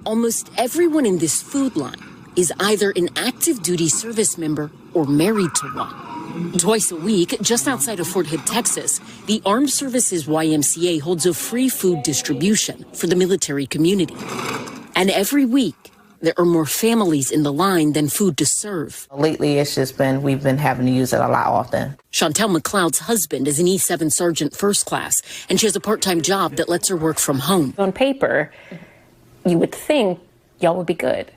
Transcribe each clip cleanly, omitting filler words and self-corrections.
Almost everyone in this food line is either an active duty service member or married to one. Twice a week, just outside of Fort Hood, Texas, the Armed Services YMCA holds a free food distribution for the military community. And every week, there are more families in the line than food to serve. Lately, it's just been, we've been having to use it a lot often. Chantel McLeod's husband is an E7 Sergeant First Class, and she has a part-time job that lets her work from home. On paper, you would think y'all would be good.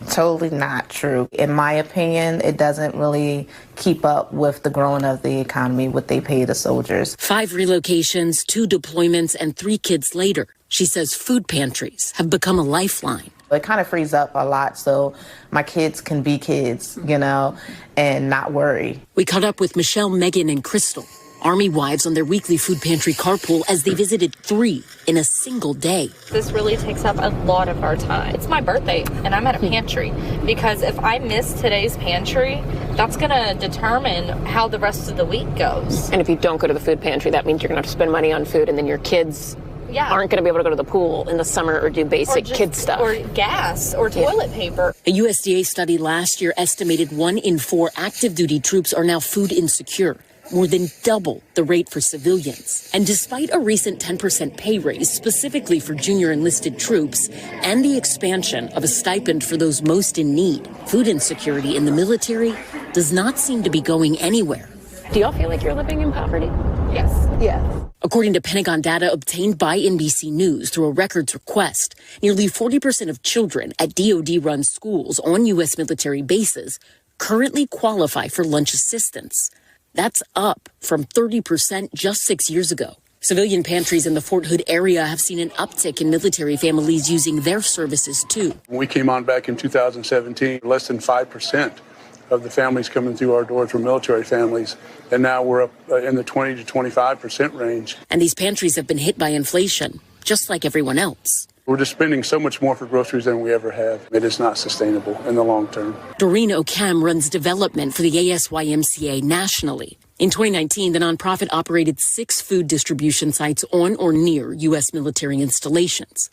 Totally not true. In my opinion, it doesn't really keep up with the growing of the economy, what they pay the soldiers. 5 relocations, 2 deployments, and 3 kids later, she says food pantries have become a lifeline. It kind of frees up a lot so my kids can be kids, you know, and not worry. We caught up with Michelle, Megan, and Crystal, Army wives on their weekly food pantry carpool as they visited 3 in a single day. This really takes up a lot of our time. It's my birthday and I'm at a pantry because if I miss today's pantry, that's going to determine how the rest of the week goes. And if you don't go to the food pantry, that means you're going to have to spend money on food, and then your kids aren't going to be able to go to the pool in the summer or do basic kid stuff. Or gas or toilet paper. A USDA study last year estimated 1 in 4 active duty troops are now food insecure, more than double the rate for civilians. And despite a recent 10% pay raise specifically for junior enlisted troops and the expansion of a stipend for those most in need, food insecurity in the military does not seem to be going anywhere. Do y'all feel like you're living in poverty? Yes. Yeah. According to Pentagon data obtained by NBC News through a records request, nearly 40% of children at DoD-run schools on U.S. military bases currently qualify for lunch assistance. That's up from 30% just 6 years ago. Civilian pantries in the Fort Hood area have seen an uptick in military families using their services, too. When we came on back in 2017, less than 5% of the families coming through our doors were military families, and now we're up in the 20 to 25% range. And these pantries have been hit by inflation, just like everyone else. We're just spending so much more for groceries than we ever have. It is not sustainable in the long term. Doreen O'Cam runs development for the ASYMCA nationally. In 2019, the nonprofit operated 6 food distribution sites on or near U.S. military installations.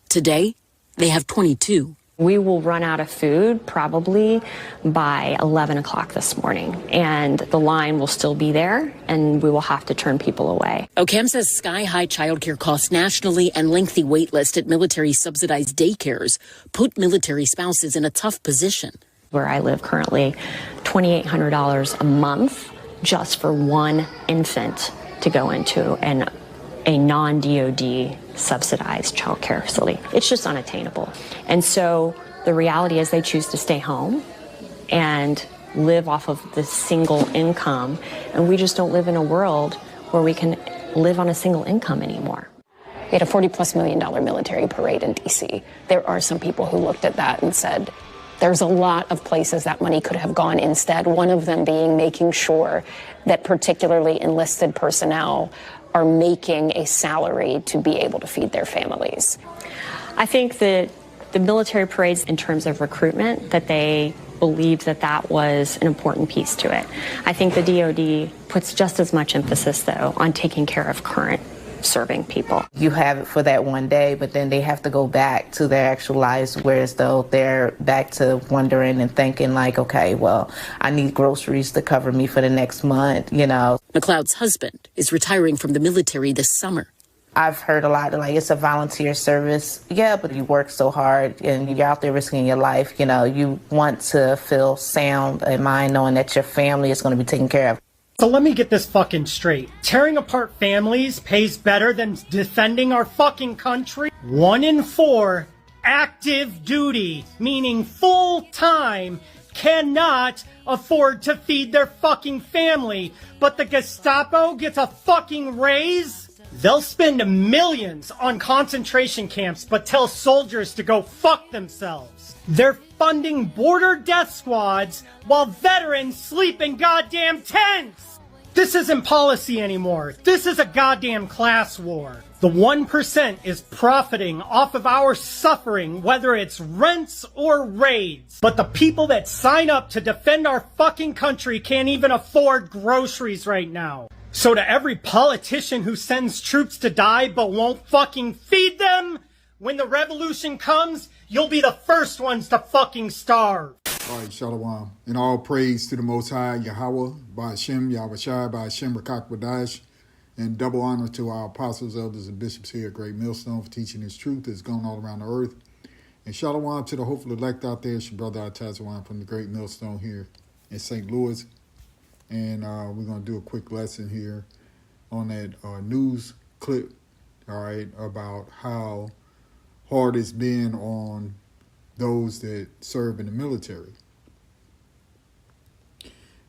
Today, they have 22. We will run out of food probably by 11 o'clock this morning, and the line will still be there, and we will have to turn people away. O'Cam says sky-high childcare costs nationally and lengthy wait lists at military-subsidized daycares put military spouses in a tough position. Where I live currently, $2,800 a month just for one infant to go into a non-DoD subsidized child care facility. It's just unattainable. And so the reality is they choose to stay home and live off of the single income. And we just don't live in a world where we can live on a single income anymore. We had a $40+ million military parade in D.C. There are some people who looked at that and said, there's a lot of places that money could have gone instead, one of them being making sure that particularly enlisted personnel are making a salary to be able to feed their families. I think that the military parades, in terms of recruitment, that they believed that that was an important piece to it. I think the DoD puts just as much emphasis, though, on taking care of current serving people. You have it for that one day, but then they have to go back to their actual lives, whereas though they're back to wondering and thinking like, okay, well, I need groceries to cover me for the next month, you know. McLeod's husband is retiring from the military this summer. I've heard a lot like it's a volunteer service. Yeah, but you work so hard and you're out there risking your life. You know, you want to feel sound in mind knowing that your family is going to be taken care of. So let me get this fucking straight. Tearing apart families pays better than defending our fucking country? 1 in 4 active duty, meaning full time, cannot afford to feed their fucking family. But the Gestapo gets a fucking raise? They'll spend millions on concentration camps, but tell soldiers to go fuck themselves. They're funding border death squads while veterans sleep in goddamn tents. This isn't policy anymore. This is a goddamn class war. The 1% is profiting off of our suffering, whether it's rents or raids. But the people that sign up to defend our fucking country can't even afford groceries right now. So to every politician who sends troops to die but won't fucking feed them, when the revolution comes, you'll be the first ones to fucking starve. All right, Shalom. And all praise to the Most High, Yahweh, Ba'ashem, Yahushai, Ba'ashem, Rakak and double honor to our apostles, elders, and bishops here at Great Millstone for teaching this truth that's going all around the earth. And Shalom to the hopeful elect out there. It's your brother Atazawan from the Great Millstone here in St. Louis. And we're going to do a quick lesson here on that news clip, all right, about how hard it's been on those that serve in the military.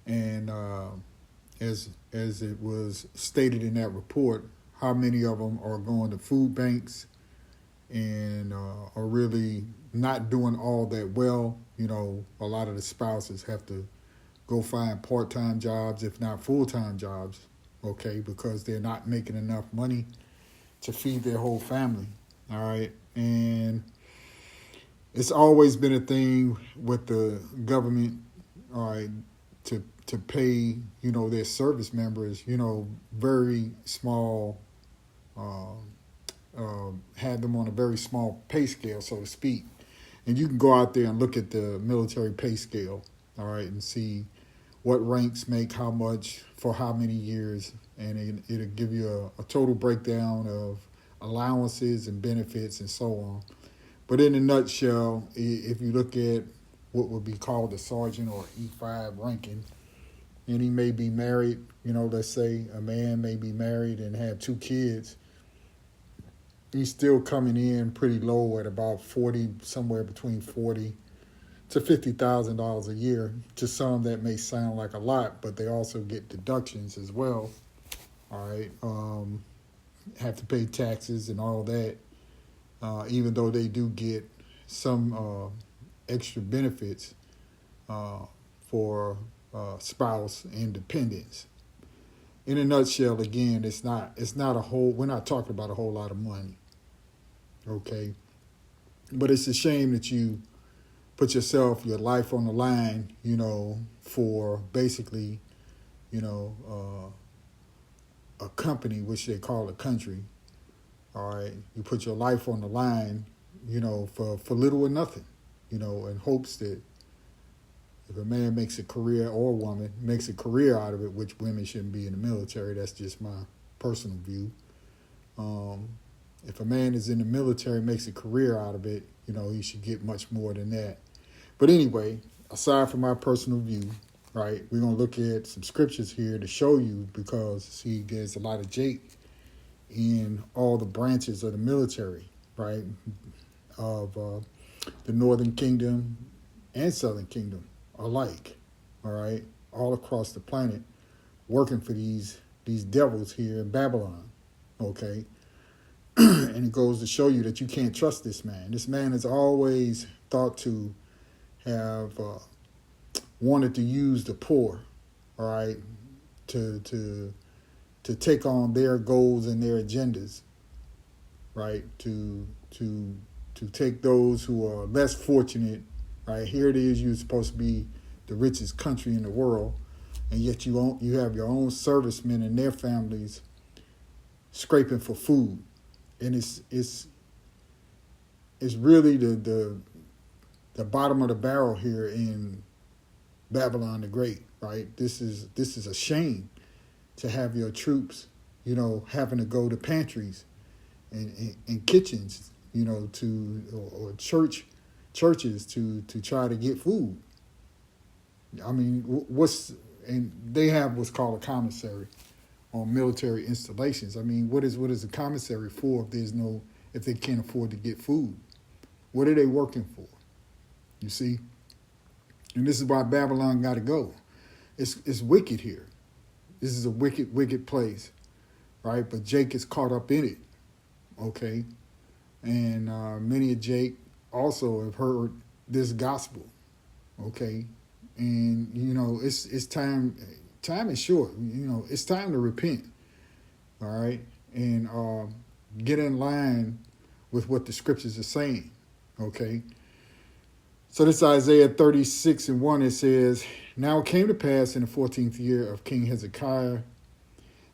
And as it was stated in that report, how many of them are going to food banks and are really not doing all that well. You know, a lot of the spouses have to go find part-time jobs, if not full-time jobs, okay, because they're not making enough money to feed their whole family, all right? And it's always been a thing with the government, all right, to pay, you know, their service members, you know, very small, had them on a very small pay scale, so to speak. And you can go out there and look at the military pay scale, all right, and see what ranks make how much for how many years, and it'll give you a total breakdown of allowances and benefits and so on. But in a nutshell, if you look at what would be called a sergeant or E5 ranking, and he may be married, you know, let's say a man may be married and have 2 kids, he's still coming in pretty low at about 40, somewhere between 40 to $50,000 a year. To some, that may sound like a lot, but they also get deductions as well. All right, have to pay taxes and all that. Even though they do get some extra benefits for spouse and dependents. In a nutshell, again, it's not a whole. We're not talking about a whole lot of money. Okay, but it's a shame that you put your life on the line, you know, for basically, you know, a company, which they call a country. All right, you put your life on the line, you know, for little or nothing, you know, in hopes that if a man makes a career, or a woman makes a career out of it, which women shouldn't be in the military, that's just my personal view. If a man is in the military, makes a career out of it, you know, he should get much more than that. But anyway, aside from my personal view, right, we're going to look at some scriptures here to show you, because, see, there's a lot of Jake in all the branches of the military, right, of the Northern Kingdom and Southern Kingdom alike, all right, all across the planet, working for these devils here in Babylon, okay? And it goes to show you that you can't trust this man. This man is always thought to have wanted to use the poor, all right, to take on their goals and their agendas, right, to take those who are less fortunate, right. Here it is, you're supposed to be the richest country in the world, and yet you have your own servicemen and their families scraping for food. And it's really the bottom of the barrel here in Babylon the Great, right? This is a shame to have your troops, you know, having to go to pantries and kitchens, you know, or churches to try to get food. I mean, and they have what's called a commissary on military installations. I mean, what is a commissary for if they can't afford to get food? What are they working for? You see? And this is why Babylon got to go. It's wicked here. This is a wicked, wicked place, right? But Jake is caught up in it, okay? And many of Jake also have heard this gospel, okay? And, you know, it's time. Time is short. You know, it's time to repent, all right? And get in line with what the scriptures are saying, okay? So this Isaiah 36:1, it says, "Now it came to pass in the 14th year of King Hezekiah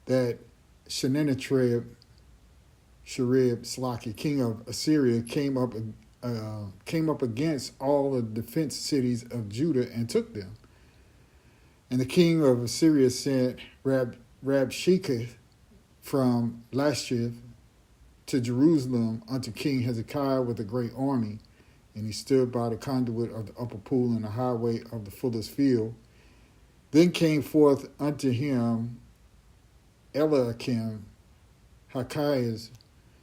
that Sennacherib Sharib king of Assyria, came up against all the defense cities of Judah and took them. And the king of Assyria sent Rabshakeh from Lachish to Jerusalem unto King Hezekiah with a great army. And he stood by the conduit of the upper pool in the highway of the fuller's field. Then came forth unto him Eliakim, Hilkiah's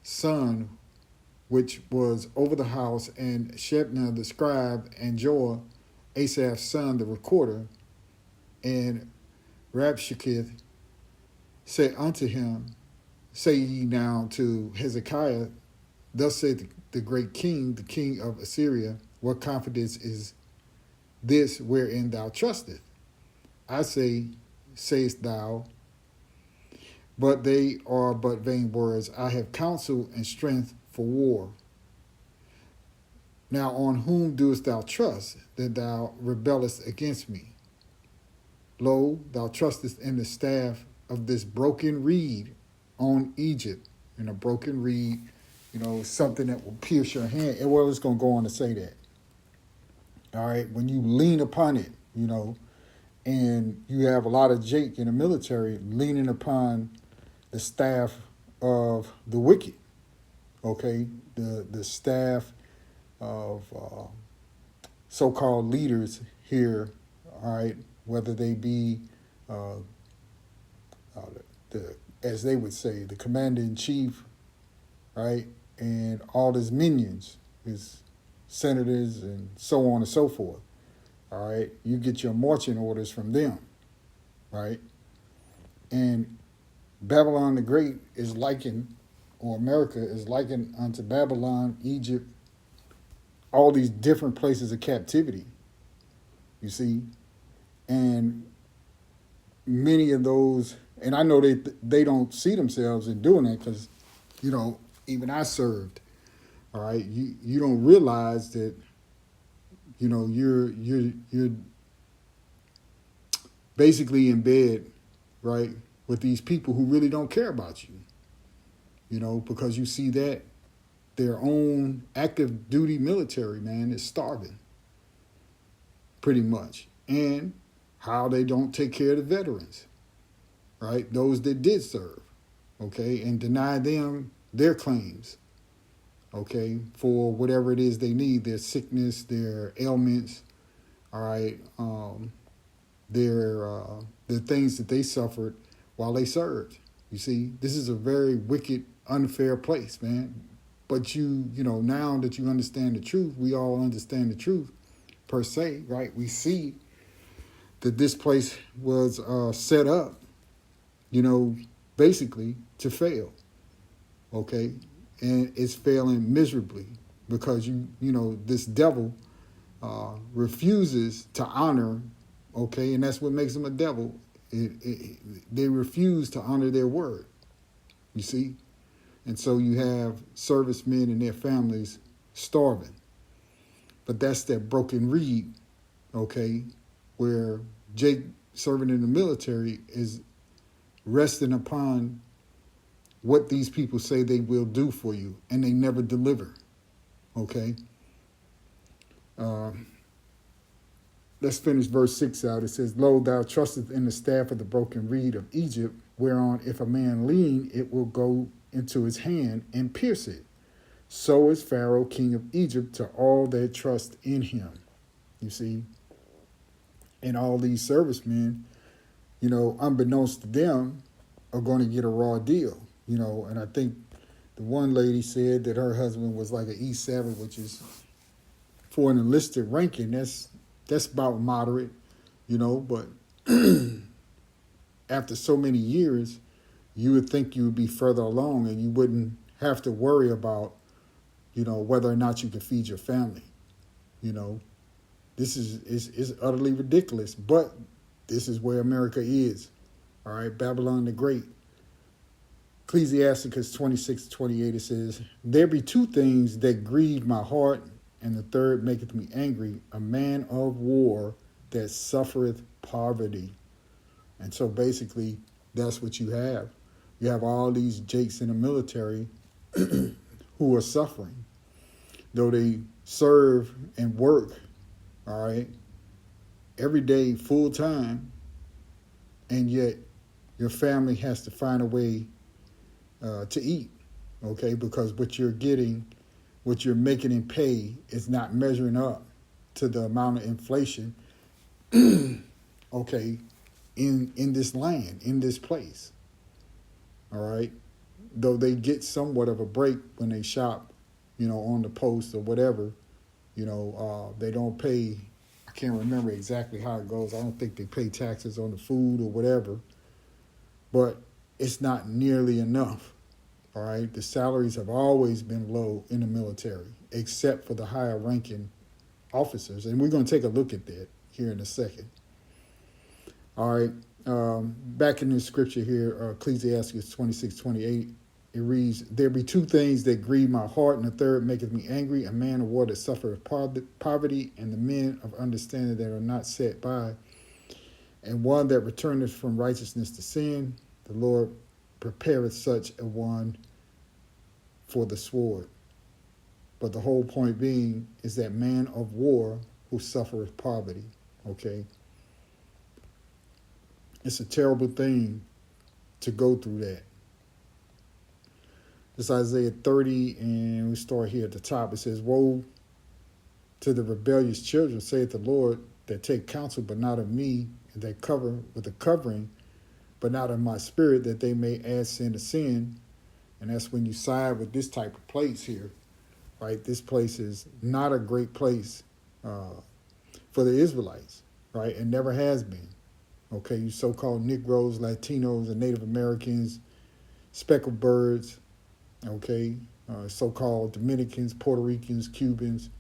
son, which was over the house, and Shebna the scribe, and Joah, Asaph's son, the recorder. And Rabshakeh said unto him, Say ye now to Hezekiah, Thus saith the great king, the king of Assyria, what confidence is this wherein thou trustest? I say, sayest thou, but they are but vain words. I have counsel and strength for war. Now on whom doest thou trust, that thou rebellest against me? Lo, thou trustest in the staff of this broken reed on Egypt. And a broken reed, something that will pierce your hand. Well, it's going to go on to say that. All right, when you lean upon it, and you have a lot of Jake in the military leaning upon the staff of the wicked, okay? The staff of so-called leaders here, all right, whether they be, as they would say, the commander-in-chief, right, and all his minions, his senators and so on and so forth, all right? You get your marching orders from them, right? And Babylon the Great is likened, or America is likened unto Babylon, Egypt, all these different places of captivity, you see? And many of those, and I know they don't see themselves in doing that because, even I served, all right? You don't realize that, you're basically in bed, right, with these people who really don't care about you, because you see that their own active duty military, man, is starving, pretty much. And how they don't take care of the veterans, right? Those that did serve, okay, and deny them their claims, okay, for whatever it is they need, their sickness, their ailments, all right, the things that they suffered while they served. You see, this is a very wicked, unfair place, man. But now that you understand the truth, we all understand the truth, per se, right? We see that this place was set up, basically to fail, okay? And it's failing miserably because, this devil refuses to honor, okay? And that's what makes him a devil. They refuse to honor their word, you see? And so you have servicemen and their families starving. But that's that broken reed, okay, where Jake, serving in the military, is resting upon what these people say they will do for you, and they never deliver, okay? Let's finish verse 6 out. It says, Lo, thou trustest in the staff of the broken reed of Egypt, whereon if a man lean, it will go into his hand and pierce it. So is Pharaoh, king of Egypt, to all that trust in him. You see? And all these servicemen, unbeknownst to them, are going to get a raw deal. And I think the one lady said that her husband was like an E7, which is for an enlisted ranking. That's about moderate, but after so many years, you would think you would be further along and you wouldn't have to worry about, whether or not you can feed your family. This is utterly ridiculous, but this is where America is. All right, Babylon the Great. Ecclesiasticus 26:28, it says, There be two things that grieve my heart, and the third maketh me angry, a man of war that suffereth poverty. And so basically, that's what you have. You have all these jakes in the military, who are suffering, though they serve and work, all right, every day full time, and yet your family has to find a way to eat, okay, because what you're getting, what you're making in pay is not measuring up to the amount of inflation, okay, in this land, in this place, all right, though they get somewhat of a break when they shop, on the post or whatever, they don't pay. I can't remember exactly how it goes. I don't think they pay taxes on the food or whatever, but it's not nearly enough. All right, the salaries have always been low in the military, except for the higher ranking officers, and we're going to take a look at that here in a second. All right, back in the scripture here, Ecclesiastes 26:28, it reads, "There be two things that grieve my heart, and the third maketh me angry, a man of war that suffereth poverty, and the men of understanding that are not set by, and one that returneth from righteousness to sin. The Lord prepareth such a one for the sword." But the whole point being is that man of war who suffereth poverty, okay? It's a terrible thing to go through that. This Isaiah 30, and we start here at the top. It says, "Woe to the rebellious children, saith the Lord, that take counsel, but not of me, and that cover with a covering, but not of my spirit, that they may add sin to sin." And that's when you side with this type of place here, right? This place is not a great place for the Israelites, right? It never has been. Okay, you so-called Negroes, Latinos, and Native Americans, speckled birds, okay, so-called Dominicans, Puerto Ricans, Cubans,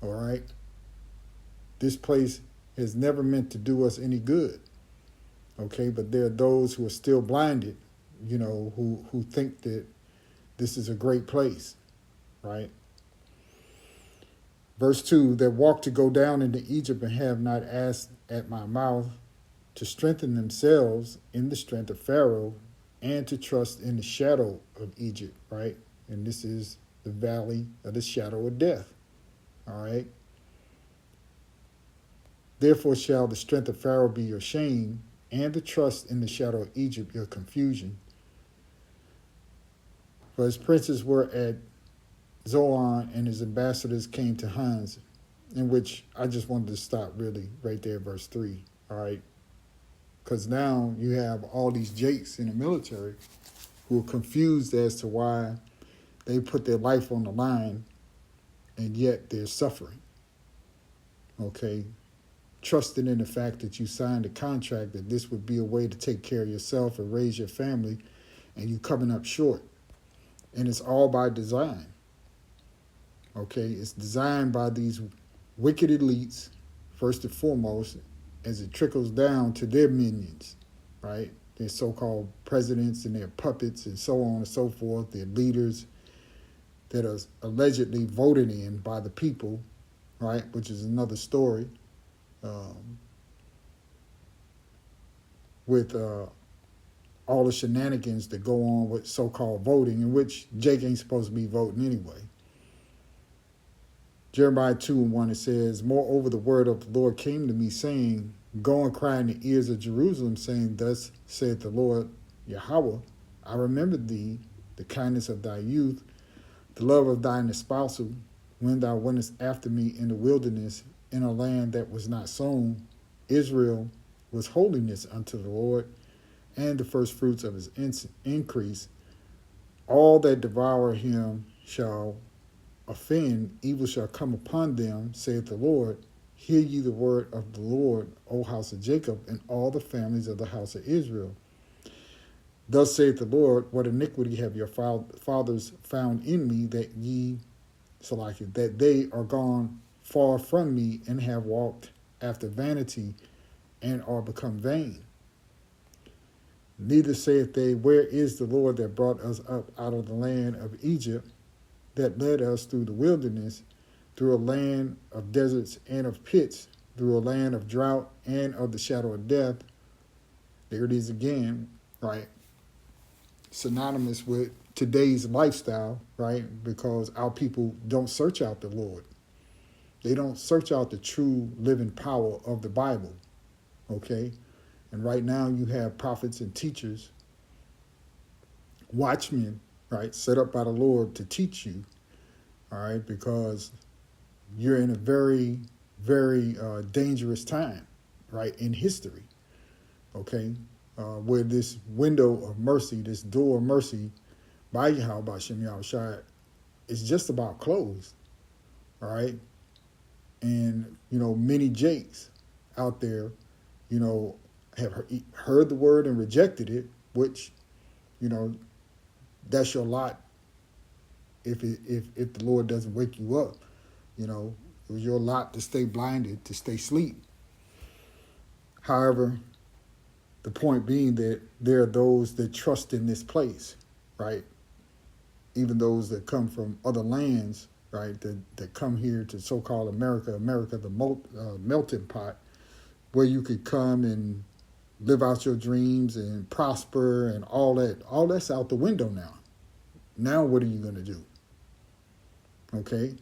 all right? This place has never meant to do us any good, okay? But there are those who are still blinded, who think that this is a great place, right? Verse 2, "That walk to go down into Egypt and have not asked at my mouth, to strengthen themselves in the strength of Pharaoh, and to trust in the shadow of Egypt," right? And this is the valley of the shadow of death, all right? "Therefore shall the strength of Pharaoh be your shame, and the trust in the shadow of Egypt your confusion. For his princes were at Zoan, and his ambassadors came to Hans," in which I just wanted to stop really right there, verse 3, all right? Because now you have all these jakes in the military who are confused as to why they put their life on the line, and yet they're suffering, okay? Trusting in the fact that you signed a contract that this would be a way to take care of yourself and raise your family, and you coming up short. And it's all by design, okay? It's designed by these wicked elites, first and foremost, as it trickles down to their minions, right? Their so-called presidents and their puppets and so on and so forth, their leaders that are allegedly voted in by the people, right? Which is another story. With all the shenanigans that go on with so-called voting, in which Jake ain't supposed to be voting anyway. Jeremiah 2:1, it says, "Moreover, the word of the Lord came to me, saying, Go and cry in the ears of Jerusalem, saying, Thus saith the Lord Yahweh, I remembered thee, the kindness of thy youth, the love of thine espousal, when thou wentest after me in the wilderness, in a land that was not sown. Israel was holiness unto the Lord, and the first fruits of his increase. All that devour him shall offend, evil shall come upon them, saith the Lord. Hear ye the word of the Lord, O house of Jacob, and all the families of the house of Israel. Thus saith the Lord, what iniquity have your fathers found in me, that that they are gone far from me, and have walked after vanity, and are become vain. Neither saith they, Where is the Lord that brought us up out of the land of Egypt, that led us through the wilderness, through a land of deserts and of pits, through a land of drought and of the shadow of death." There it is again, right? Synonymous with today's lifestyle, right? Because our people don't search out the Lord. They don't search out the true living power of the Bible, okay? And right now you have prophets and teachers, watchmen, right, set up by the Lord to teach you, all right, because you're in a very, very dangerous time, right, in history, okay, where this window of mercy, this door of mercy by Yahweh Hashem Yahushua is just about closed, all right? And, many Jakes out there, have heard the word and rejected it, which, that's your lot if the Lord doesn't wake you up. It was your lot to stay blinded, to stay asleep. However, the point being that there are those that trust in this place, right? Even those that come from other lands, right, that come here to so-called America, the melting pot, where you could come and live out your dreams and prosper and all that. All that's out the window now. Now what are you going to do? Okay?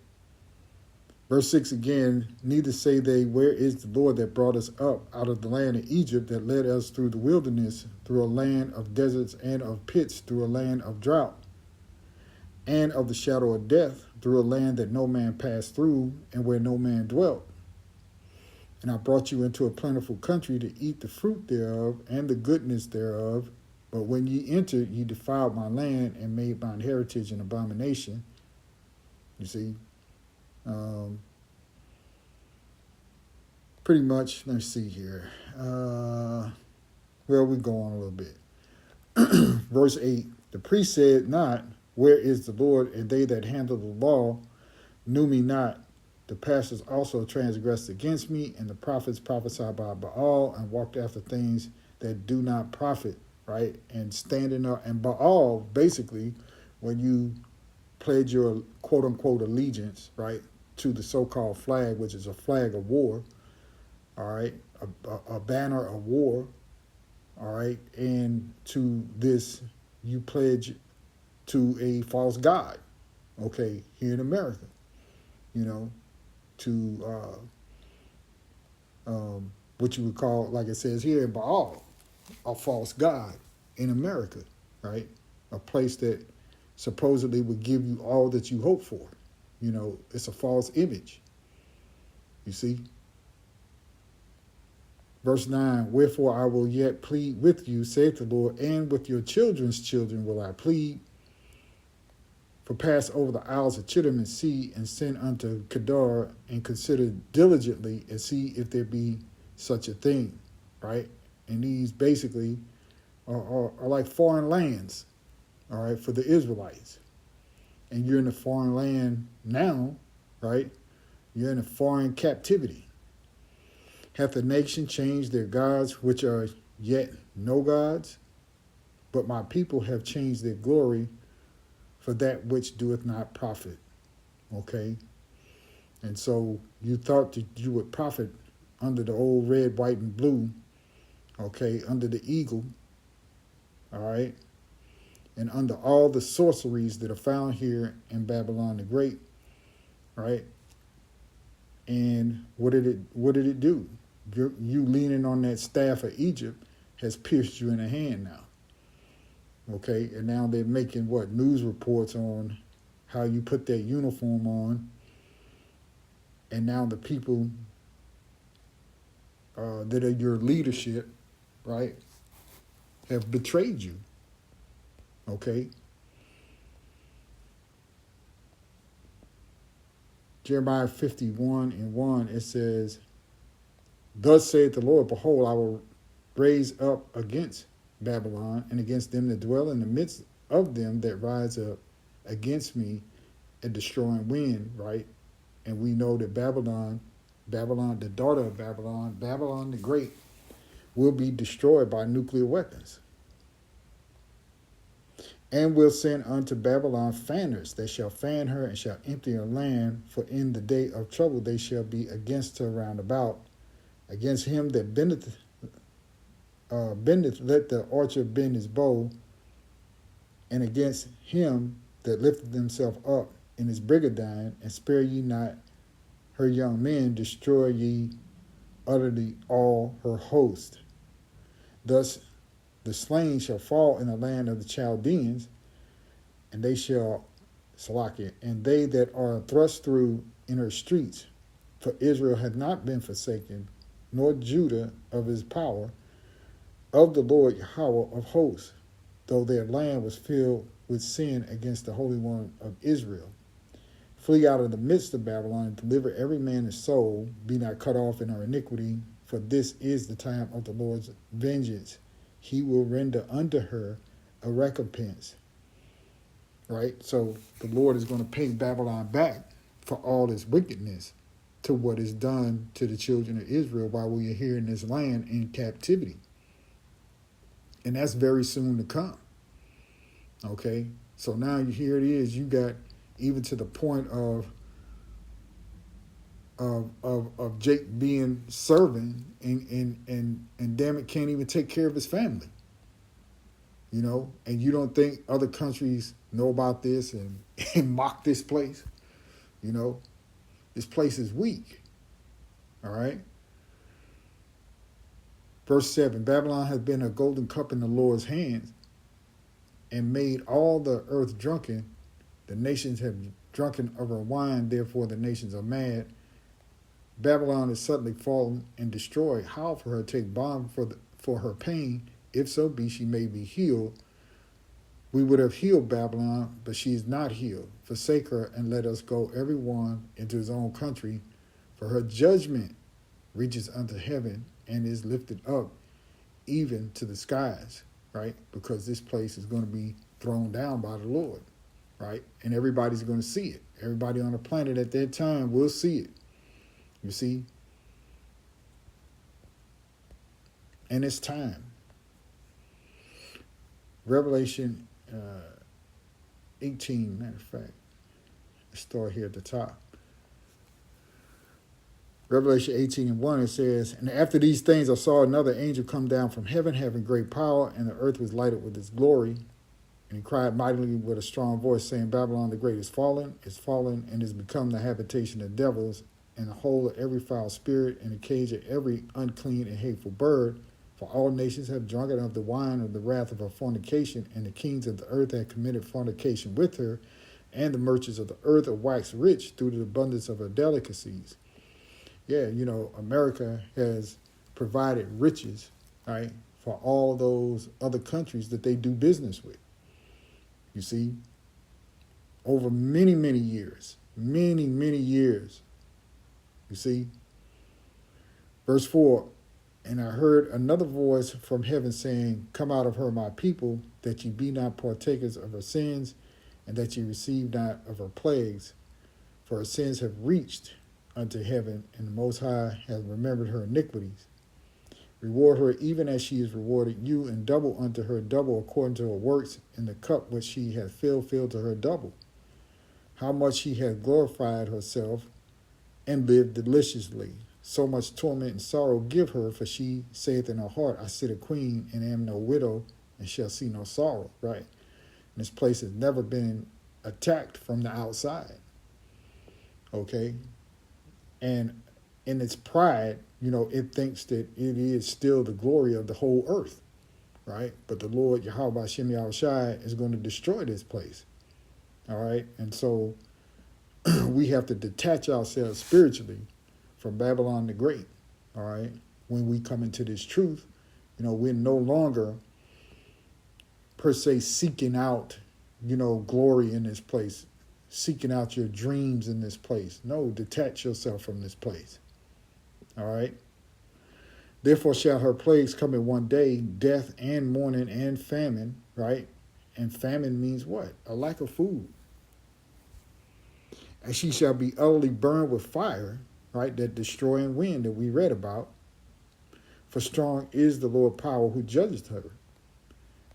Verse 6 again, neither say they, where is the Lord that brought us up out of the land of Egypt, that led us through the wilderness, through a land of deserts and of pits, through a land of drought and of the shadow of death, through a land that no man passed through and where no man dwelt. And I brought you into a plentiful country to eat the fruit thereof and the goodness thereof. But when ye entered, ye defiled my land and made mine heritage an abomination. You see, pretty much, let's see here. Well, we go on a little bit. Verse 8, the priest said not, where is the Lord? And they that handle the law knew me not. The pastors also transgressed against me, and the prophets prophesied by Baal and walked after things that do not profit, right? And standing up, and Baal, basically, when you pledge your quote-unquote allegiance, right, to the so-called flag, which is a flag of war, all right, a banner of war, all right, and to this you pledge to a false god, okay, here in America, to what you would call, like it says here, Baal, a false god in America, right? A place that supposedly would give you all that you hope for. It's a false image. You see? Verse 9, wherefore I will yet plead with you, saith the Lord, and with your children's children will I plead, for pass over the isles of Chittim and see, and send unto Kedar, and consider diligently, and see if there be such a thing, right? And these basically are like foreign lands, all right, for the Israelites. And you're in a foreign land now, right? You're in a foreign captivity. Hath the nation changed their gods, which are yet no gods? But my people have changed their glory for that which doeth not profit. Okay? And so you thought that you would profit under the old red, white, and blue, okay, under the eagle, all right, and under all the sorceries that are found here in Babylon the Great, right? And what did it do? You leaning on that staff of Egypt has pierced you in the hand now. Okay, and now they're making news reports on how you put that uniform on, and now the people that are your leadership, right, have betrayed you. Okay. Jeremiah 51:1, it says, thus saith the Lord, behold, I will raise up against Babylon and against them that dwell in the midst of them that rise up against me a destroying wind, right? And we know that Babylon, the daughter of Babylon, Babylon the Great, will be destroyed by nuclear weapons. And will send unto Babylon fanners that shall fan her and shall empty her land, for in the day of trouble they shall be against her round about. Against him that bendeth, let the archer bend his bow, and against him that lifted himself up in his brigandine, and spare ye not her young men, destroy ye utterly all her host. Thus the slain shall fall in the land of the Chaldeans, and they shall Salakia, and they that are thrust through in her streets. For Israel had not been forsaken, nor Judah of his power, of the Lord Yahweh of hosts, though their land was filled with sin against the Holy One of Israel. Flee out of the midst of Babylon, and deliver every man his soul, be not cut off in her iniquity, for this is the time of the Lord's vengeance. He will render unto her a recompense. Right? So the Lord is going to pay Babylon back for all its wickedness to what is done to the children of Israel while we are here in this land in captivity. And that's very soon to come. Okay? So now here it is, you got even to the point of Jake being serving and damn it can't even take care of his family. You know, and you don't think other countries know about this and mock this place? You know, this place is weak. All right. Verse 7, Babylon has been a golden cup in the Lord's hands and made all the earth drunken. The nations have drunken of her wine, therefore the nations are mad. Babylon is suddenly fallen and destroyed. How for her take balm for her pain? If so be she may be healed. We would have healed Babylon, but she is not healed. Forsake her and let us go every one into his own country. For her judgment reaches unto heaven and is lifted up even to the skies, right? Because this place is going to be thrown down by the Lord, right? And everybody's going to see it. Everybody on the planet at that time will see it. You see? And it's time. Revelation 18, matter of fact. Let's start here at the top. Revelation 18:1, it says, And after these things I saw another angel come down from heaven, having great power, and the earth was lighted with his glory. And he cried mightily with a strong voice, saying, Babylon the great is fallen, and is become the habitation of devils, and the hole of every foul spirit, and the cage of every unclean and hateful bird. For all nations have drunken of the wine of the wrath of her fornication, and the kings of the earth have committed fornication with her, and the merchants of the earth are waxed rich through the abundance of her delicacies. Yeah, you know, America has provided riches, right, for all those other countries that they do business with. You see, over many, many years, many years. You see, verse 4, And I heard another voice from heaven saying, Come out of her, my people, that ye be not partakers of her sins, and that ye receive not of her plagues. For her sins have reached unto heaven, and the Most High hath remembered her iniquities. Reward her even as she is rewarded you, and double unto her double according to her works, and the cup which she hath filled to her double. How much she hath glorified herself, and lived deliciously. So much torment and sorrow give her, for she saith in her heart, I sit a queen, and am no widow, and shall see no sorrow. Right? And this place has never been attacked from the outside. Okay? And in its pride, you know, it thinks that it is still the glory of the whole earth, right? But the Lord, Yahweh Shem Yahushai, is going to destroy this place, all right? And so we have to detach ourselves spiritually from Babylon the Great, all right? When we come into this truth, you know, we're no longer, per se, seeking out, you know, glory in this place, seeking out your dreams in this place. No, detach yourself from this place. All right? Therefore shall her plagues come in one day, death and mourning and famine, right? And famine means what? A lack of food. And she shall be utterly burned with fire, right? That destroying wind that we read about. For strong is the Lord power who judges her.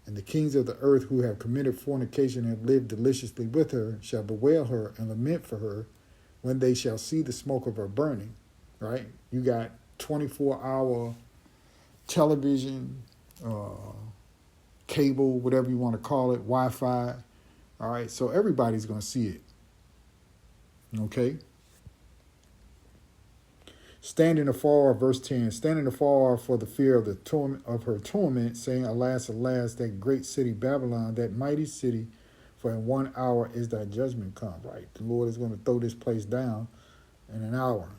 And the kings of the earth who have committed fornication and have lived deliciously with her shall bewail her and lament for her when they shall see the smoke of her burning. Right? You got 24-hour television, cable, whatever you want to call it, Wi-Fi. All right, so everybody's going to see it. Okay? Standing afar, verse 10, standing afar for the fear of the torment of her torment, saying, Alas, alas, that great city Babylon, that mighty city, for in 1 hour is thy judgment come. Right? The Lord is going to throw this place down in an hour.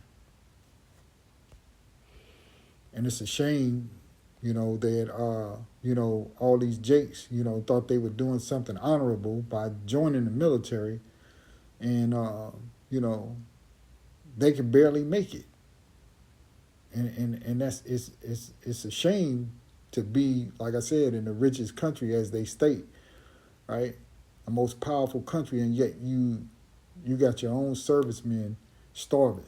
And it's a shame, that, all these jakes, thought they were doing something honorable by joining the military. And, they can barely make it. And that's, it's a shame to be, like I said, in the richest country as they state, right? The most powerful country, and yet you got your own servicemen starving,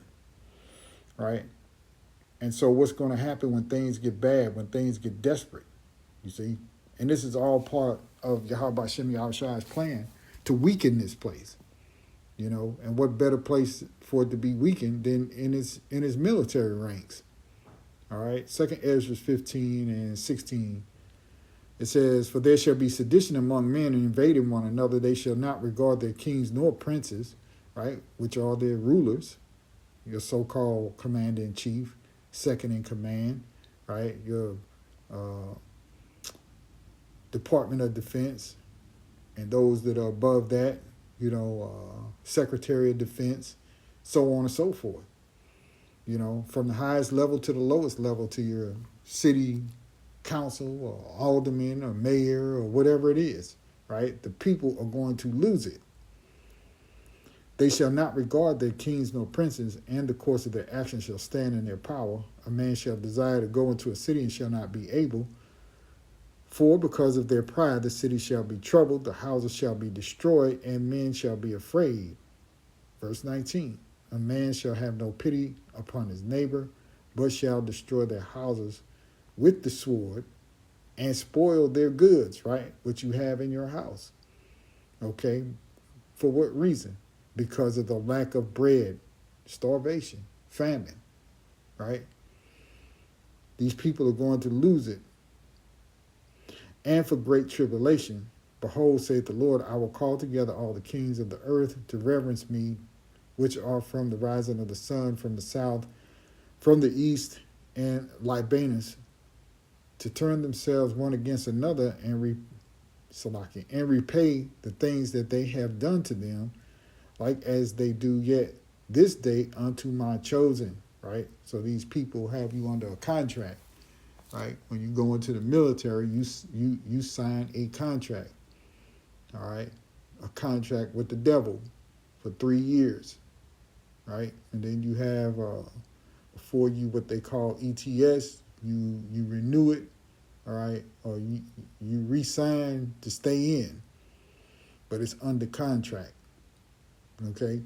right? And so what's going to happen when things get bad, when things get desperate, you see? And this is all part of Yahweh Shem Yahshua's plan to weaken this place, and what better place for it to be weakened than in his military ranks. All right, 2nd Ezra 15 and 16. It says, For there shall be sedition among men and invading one another. They shall not regard their kings nor princes, right, which are their rulers, your so-called commander-in-chief, second in command, right, your Department of Defense, and those that are above that, Secretary of Defense, so on and so forth. From the highest level to the lowest level, to your city council or alderman or mayor or whatever it is, right? The people are going to lose it. They shall not regard their kings nor princes, and the course of their actions shall stand in their power. A man shall desire to go into a city and shall not be able. For because of their pride, the city shall be troubled, the houses shall be destroyed, and men shall be afraid. Verse 19. A man shall have no pity upon his neighbor, but shall destroy their houses with the sword and spoil their goods, right? What you have in your house. Okay? For what reason? Because of the lack of bread, starvation, famine, right? These people are going to lose it. And for great tribulation, behold, saith the Lord, I will call together all the kings of the earth to reverence me, which are from the rising of the sun, from the south, from the east, and Libanus, to turn themselves one against another and repay the things that they have done to them, like as they do yet this day unto my chosen, right? So these people have you under a contract, right? When you go into the military, you sign a contract, all right? A contract with the devil for 3 years, right? And then you have for you what they call ETS. You renew it, all right, or you re-sign to stay in, but it's under contract. Okay.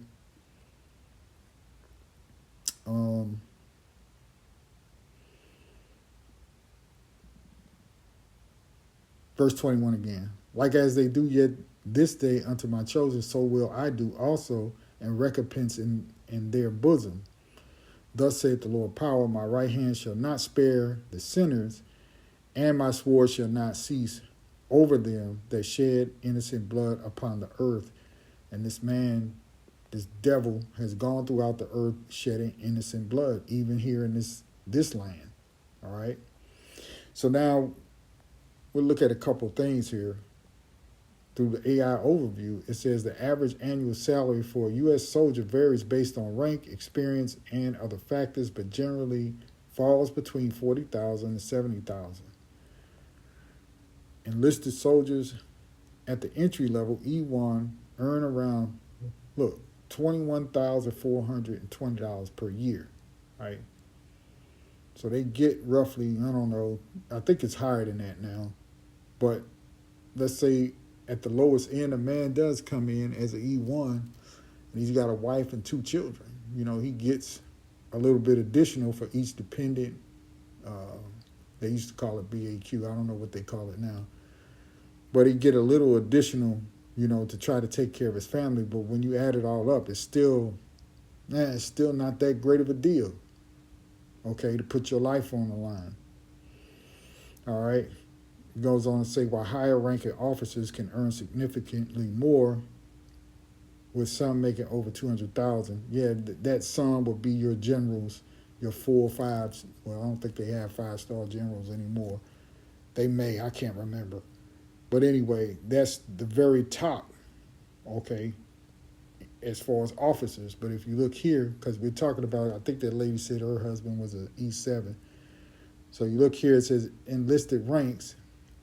Verse 21 again. Like as they do yet this day unto my chosen, so will I do also, and recompense in their bosom. Thus saith the Lord power, my right hand shall not spare the sinners, and my sword shall not cease over them that shed innocent blood upon the earth. And this devil has gone throughout the earth shedding innocent blood, even here in this land. All right. So now we'll look at a couple things here. Through the AI overview, it says the average annual salary for a U.S. soldier varies based on rank, experience, and other factors, but generally falls between $40,000 and $70,000. Enlisted soldiers at the entry level, E1, earn around, $21,420 per year, right? So they get roughly, I don't know, I think it's higher than that now, but let's say at the lowest end, a man does come in as an E1, and he's got a wife and 2 children. He gets a little bit additional for each dependent. They used to call it BAQ. I don't know what they call it now. But he get a little additional, to try to take care of his family. But when you add it all up, it's still not that great of a deal, okay, to put your life on the line. All right. It goes on to say, while higher ranking officers can earn significantly more, with some making over 200,000. Yeah, that sum would be your generals, your 4 or 5. Well, I don't think they have 5-star generals anymore. They may, I can't remember. But anyway, that's the very top, okay, as far as officers. But if you look here, because we're talking about, I think that lady said her husband was an E7. So you look here, it says enlisted ranks.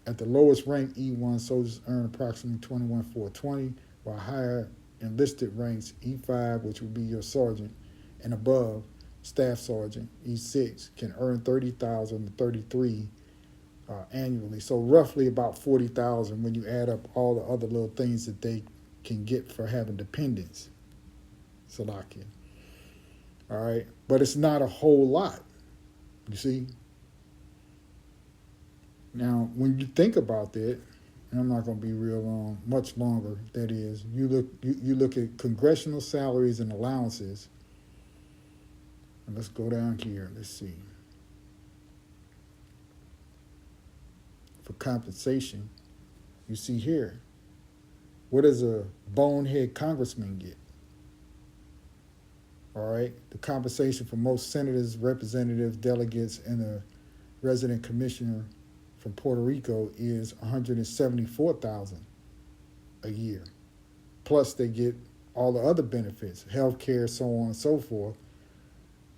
At the lowest rank, E1 soldiers earn approximately $21,420, while higher enlisted ranks, E5, which would be your sergeant, and above, staff sergeant, E6, can earn $30,000 to $33,000 annually. So roughly about $40,000 when you add up all the other little things that they can get for having dependents. Salakia. All right, but it's not a whole lot. You see. Now, when you think about that, and I'm not going to be real long, much longer. That is, you look at congressional salaries and allowances. And let's go down here. Let's see. For compensation, you see here. What does a bonehead congressman get? All right, the compensation for most senators, representatives, delegates, and a resident commissioner from Puerto Rico is $174,000 a year. Plus they get all the other benefits, health care, so on and so forth.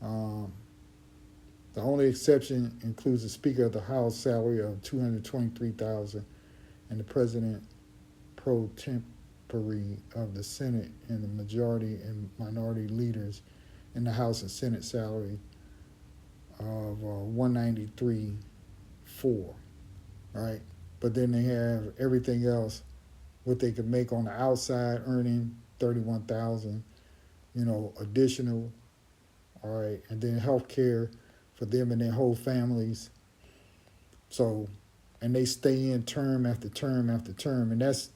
The only exception includes the Speaker of the House salary of $223,000 and the President pro tempore of the Senate and the majority and minority leaders in the House and Senate salary of $193,400. Right, but then they have everything else, what they could make on the outside, earning $31,000, additional. All right, and then health care for them and their whole families. So, and they stay in term after term after term, and that's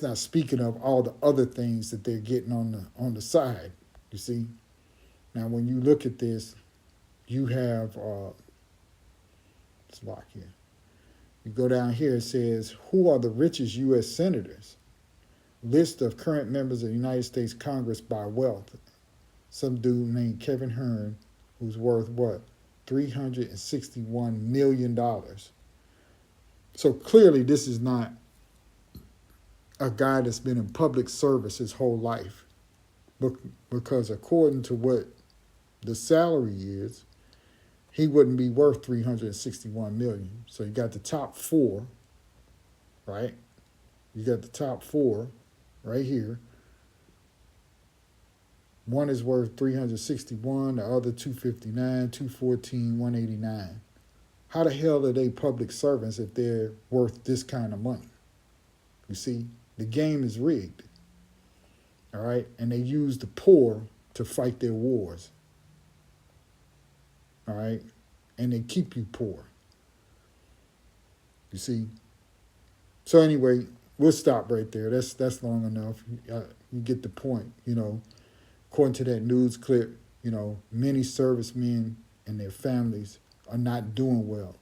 not speaking of all the other things that they're getting on the side. You see, now when you look at this, you have. Let's lock here. You go down here, it says, who are the richest U.S. senators? List of current members of the United States Congress by wealth. Some dude named Kevin Hearn, who's worth what? $361 million. So clearly this is not a guy that's been in public service his whole life. Because according to what the salary is, he wouldn't be worth $361 million. So you got the top 4, right? You got the top 4 right here. One is worth 361, the other 259, 214, 189. How the hell are they public servants if they're worth this kind of money? You see, the game is rigged. All right, and they use the poor to fight their wars. All right, and they keep you poor. You see. So anyway, we'll stop right there. That's long enough. You get the point. According to that news clip, many servicemen and their families are not doing well.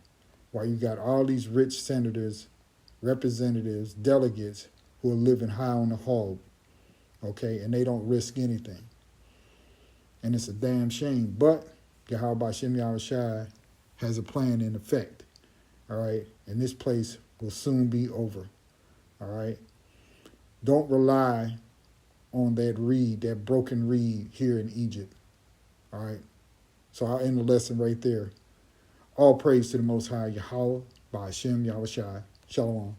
While you got all these rich senators, representatives, delegates who are living high on the hog, okay, and they don't risk anything. And it's a damn shame. But Yahweh Hashem Yahushai has a plan in effect, all right? And this place will soon be over, all right? Don't rely on that broken reed here in Egypt, all right? So I'll end the lesson right there. All praise to the Most High Yahweh by Hashem Yahushai. Shalom.